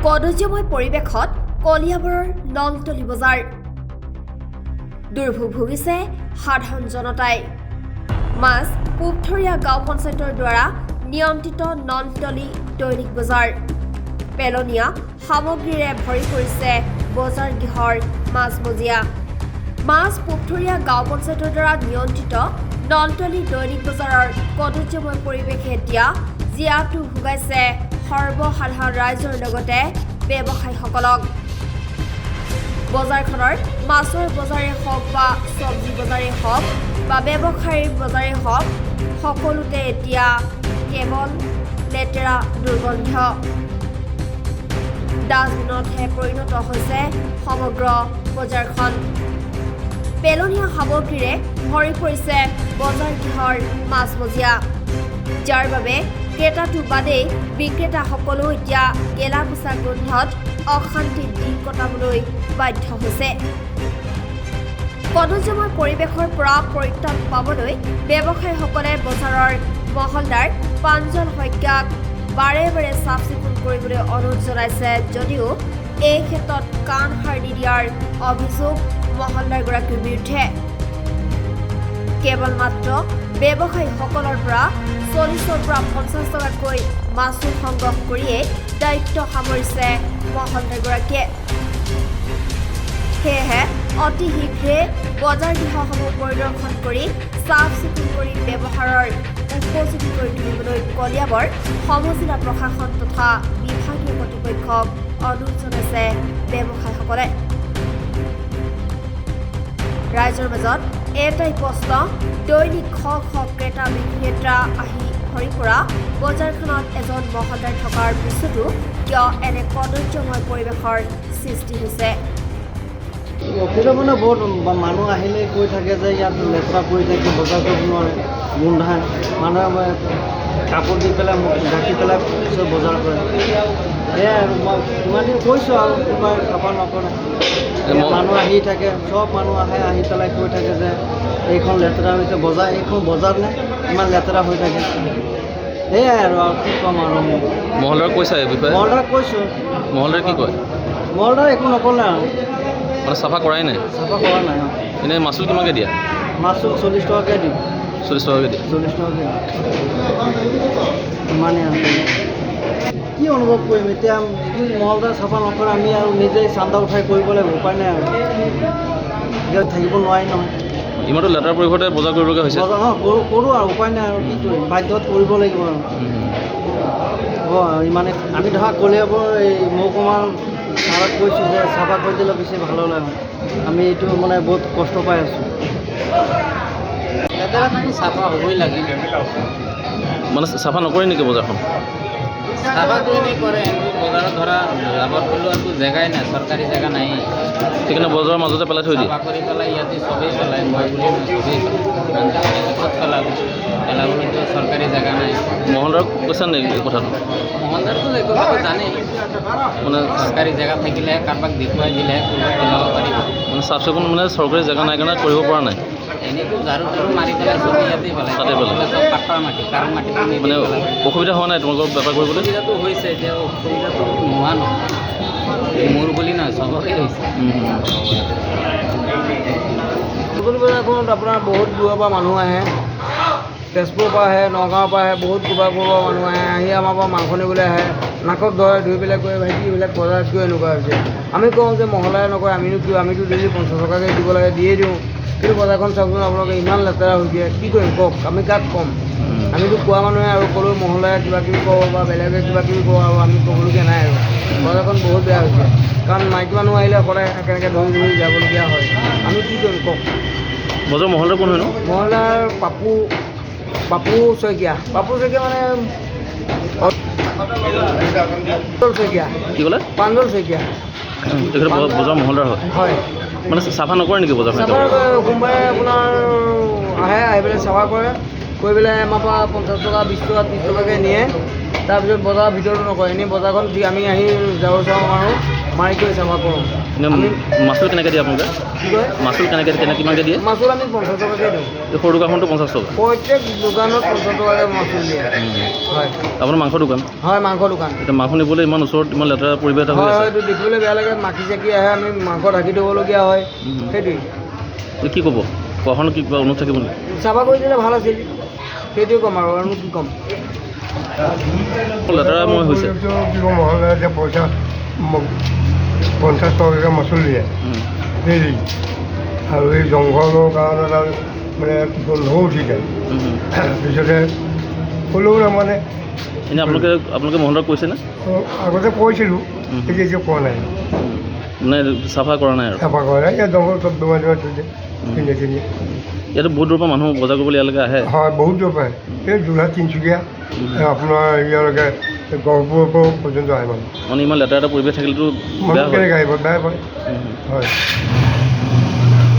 কদৰ্যময় পৰিৱেশত কলিয়াবৰৰ নলতলি বজাৰ দুৰ্ভোগ ভুগিছে সাধাৰণ জনতাই মাছ পূবথৰীয়া গাঁও পঞ্চায়তৰ দ্বাৰা নিয়ন্ত্ৰিত নলতলি দৈনিক বজাৰ পেলনীয়া সামগ্ৰীৰে ভৰি পৰিছে বজাৰ গৃহৰ মাছমজিয়া মাছ পূবথৰীয়া গাঁও পঞ্চায়তৰ দ্বাৰা নিয়ন্ত্ৰিত নলতলি দৈনিক বজাৰৰ কদৰ্যময় পৰিৱেশে এতিয়া জিয়াটো ভুগাইছে সৰ্বসাধাৰণ ৰাইজৰ লগতে ব্যৱসায়ীসকলক বজাৰখনৰ মাছৰ বজাৰে হওক বা চব্জি বজাৰে হওক বা ব্যৱসায়ীৰ বজাৰে হওক সকলোতে এতিয়া কেৱল লেতেৰা দুৰ্গন্ধ ডাষ্টবিনতহে পৰিণত হৈছে সমগ্ৰ বজাৰখন পেলনীয়া সামগ্ৰীৰে ভৰি পৰিছে বজাৰ গৃহৰ মাছমজিয়া যাৰ বাবে ক্ৰেতাটো বাদেই বিক্ৰেতাসকলেও এতিয়া গেলা পোচা গোন্ধত অশান্তিৰ দিন কটাবলৈ বাধ্য হৈছে কদৰ্যময় পৰিৱেশৰ পৰা পৰিত্ৰাণ পাবলৈ ব্যৱসায়ীসকলে বজাৰৰ মহলদাৰ প্ৰাঞ্জল শইকীয়াক বাৰে বাৰে চাফ চিকুণ কৰিবলৈ অনুৰোধ জনাইছে যদিও এই ক্ষেত্ৰত কাণ সাৰ নিদিয়াৰ অভিযোগ মহলদাৰগৰাকীৰ বিৰুদ্ধে কেৱল মাত্ৰ ব্যৱসায়ীসকলৰ পৰা 40ৰ পৰা 50 টকাকৈ মাছুল সংগ্ৰহ কৰিয়েই দায়িত্ব সামৰিছে মহলদাৰগৰাকীয়ে সেয়েহে অতি শীঘ্ৰে বজাৰ গৃহসমূহ পৰিদৰ্শন কৰি চাফ চিকুণ কৰি ব্যৱহাৰৰ উপযোগী কৰি তুলিবলৈ কলিয়াবৰ সমজিলা প্ৰশাসন তথা বিভাগীয় কৰ্তৃপক্ষক অনুৰোধ জনাইছে ব্যৱসায়ীসকলে ৰাইজৰ মাজত এটাই প্ৰশ্ন দৈনিক শ শ ক্ৰেতা বিক্ৰেতা আহি ভৰি পৰা বজাৰখনত এজন মহলদাৰ থকাৰ পিছতো কিয় এনে কদৰ্যময় পৰিৱেশৰ সৃষ্টি হৈছে অসুবিধা মানে বহুত মানুহ আহিলে কৈ থাকে যে ইয়াত লেতেৰা পৰি থাকে বজাৰ কৰিব নোৱাৰে গোন্ধায় মানুহে কাপোৰ দি পেলাই ঢাকি পেলাই পিছত বজাৰ কৰে সেয়াই আৰু মই ইমানদিন কৈছোঁ আৰু কোনোবাই চাফা নকৰে মানুহ আহি থাকে চব মানুহ আহি পেলাই কৈ থাকে যে এইখন লেতেৰা হৈছে বজাৰ এইখন বজাৰ নে ইমান লেতেৰা হৈ থাকে সেয়াই আৰু কি ক'ম আৰু মহলদাৰক কৈছা এই বিষয়ে মহলদাৰক কৈছোঁ মহলদাৰে কি কয় মহলদাৰে একো নক'লে আৰু মানে চাফা কৰাই নাই চাফা কৰা নাই এনেই মাচুল কিমানকৈ দিয়া মাছটো 40 টকাকৈ দিম 40 টকাকৈ দিয়া 40 টকাকৈ ইমানেই আৰু কি অনুভৱ কৰিম এতিয়া যদি মহলদাৰ চাফা নকৰে আমি আৰু নিজেই চান্দা উঠাই কৰিব লাগিব উপায় নাই আৰু ইয়াত থাকিব নোৱাৰি নহয় ইমানটো লেতেৰা পৰিৱেশতে বজাৰ কৰিবলগীয়া হৈছে বজাৰ কৰোঁ আৰু উপায় নাই আৰু কি কৰিম বাধ্যত কৰিব লাগিব আৰু ইমানে আমি ধৰা কলিয়াবৰ এই মহকুমাৰ ছাৰক কৈছোঁ যে চাফা কৰি দিলে বেছি ভাল হ'লে আমি এইটো মানে বহুত কষ্ট পাই আছোঁ লেতেৰাটো চাফা হ'বই লাগে মানে চাফা নকৰে নেকি বজাৰখন চাফাটো এনেই কৰে বজাৰত ধৰা জাবৰ পেলোৱাটো জেগাই নাই চৰকাৰী জেগা নাই সেইকাৰণে বজাৰৰ মাজতে পেলাই থৈ দিয়ে চাফা কৰি পেলাই ইয়াতে চবেই পেলায় মই বুলি চবেই ক'ত পেলাবলৈতো চৰকাৰী জেগা নাই মহলদাৰক কৈছা নেকি এই কথাটো মহলদাৰটো এই কথাটো জানেই মানে চৰকাৰী জেগা থাকিলে কাৰোবাক দেখুৱাই দিলেহে ক'ৰবাত পেলাব পাৰিব মানে চাফ চিকুণ মানে চৰকাৰী জেগা নাই কাৰণে কৰিব পৰা নাই এনেইতো ঝাৰু তাৰু মাৰি পেলাই চবেই ইয়াতেই পেলায় তাতে পেলায়। চব পাট্টাৰ মাটি কাৰণ মাটিটো মানে অসুবিধা হোৱা নাই তোমালোকৰ বেপাৰ কৰিবলৈ অসুবিধাটো হৈছে এতিয়া অসুবিধাটো নোহোৱা নহয় মোৰ বুলি নহয় চবৰে হৈছে বজাৰখনত আপোনাৰ বহুত দূৰৰ পৰা মানুহ আহে তেজপুৰৰ পৰা আহে নগাঁৱৰ পৰা আহে বহুত ক'ৰবাৰ পৰা মানুহ আহে আহি আমাৰ পৰা মাংস নিবলৈ আহে নাকত ধুই পেলাই কৈ ভাইটি এইবিলাক বজাৰত কিয় এনেকুৱা হৈছে আমি কওঁ যে মহলাই নকয় আমিতো ডেইলি 50 টকাকৈ দিব লাগে দিয়ে দিওঁ কিন্তু বজাৰখন চাওকচোন আপোনালোকে ইমান লেতেৰা হৈ দিয়ে কি কৰিম কওক আমি কাক ক'ম আমিতো কোৱা মানুহে আৰু ক'লেও মহলাই কিবা কিবি ক'ব বা বেলেগে কিবা কিবি ক'ব আৰু আমি ক'বলগীয়া নাই আৰু বজাৰখন বহুত বেয়া হৈছে কাৰণ মাইকী মানুহ আহিলে সদায় কেনেকৈ ধৰি যাবলগীয়া হয় আমি কি কৰিম কওক বজাৰ মহলদাৰ কোন হয় নো মহলাৰ পাপু শইকীয়া মানে শইকীয়া কি ক'লে প্ৰাঞ্জল শইকীয়া তেখেত বজাৰ মহলদাৰ হয় হয় মানে চাফা নকৰে নেকি বজাৰখন চাফা সোমবাৰে আপোনাৰ আহি পেলাই চাফা কৰে কৰি পেলাই আমাৰ পৰা 50 টকা 20 টকা 30 টকাকৈ নিয়ে তাৰপিছত বজাৰৰ ভিতৰতো নকৰে এনেই বজাৰখন আমি আহি জাৰু চাৰু মাৰোঁ মাৰি কৰি চাফা কৰোঁ এনে মাচুল কেনেকৈ দিয়ে আপোনালোকে কি কয় মাচুল কিমানকৈ দিয়ে মাচুল আমি 50 টকাকৈ দিওঁ এই সৰু দোকানখনটো 50 টকা প্ৰত্যেক দোকানত 50 টকাকৈ মাচুল দিয়ে হয় আপোনাৰ মাংস দোকান হয় মাংস দোকান এতিয়া মাংস নিবলৈ ইমান ওচৰত ইমান লেতেৰা পৰিৱেশ এটা হৈ হয় আছে হয় এইটো দেখিবলৈ বেয়া লাগে মাখি চাকি আহে আমি মাংস ঢাকি দিবলগীয়া হয় সেইটোৱেই এতিয়া কি ক'ব প্ৰশাসনৰ কি কিবা অনুৰোধ থাকিব নেকি চাফা কৰি দিলে ভাল আছিল সেইটোৱে ক'ম আৰু কি ক'ম লেতেৰাময় হৈছে মহলে এতিয়া পইচা 50 টকাকৈ মাচুল দিয়ে ডেইলি আৰু এই জংঘলৰ কাৰণে তাৰ মানে গোন্ধও উঠি যায় পিছতে হ'লেও তাৰমানে এনে আপোনালোকে মহলদাৰক কৈছেনে আগতে কৈছিলোঁ এতিয়া কোৱা নাই মানে চাফা কৰা নাই আৰু চাফা কৰা নাই এতিয়া জংঘল চব বেমাৰ থৈছে কিনে কিনি ইয়াতে বহুত দূৰৰ পৰা মানুহ বজাৰ কৰিবলৈ ইয়ালৈকে আহে হয় বহুত দূৰ পায় এই যোৰহাট তিনিচুকীয়া আপোনাৰ ইয়ালৈকে গহপুৰৰ পৰা পৰ্যন্ত আহে মানুহ মানে ইমান লেতেৰা এটা পৰিৱেশ থাকিলেতো মানুহ বেয়া হয় কেনেকৈ আহিব বেয়া পায় হয়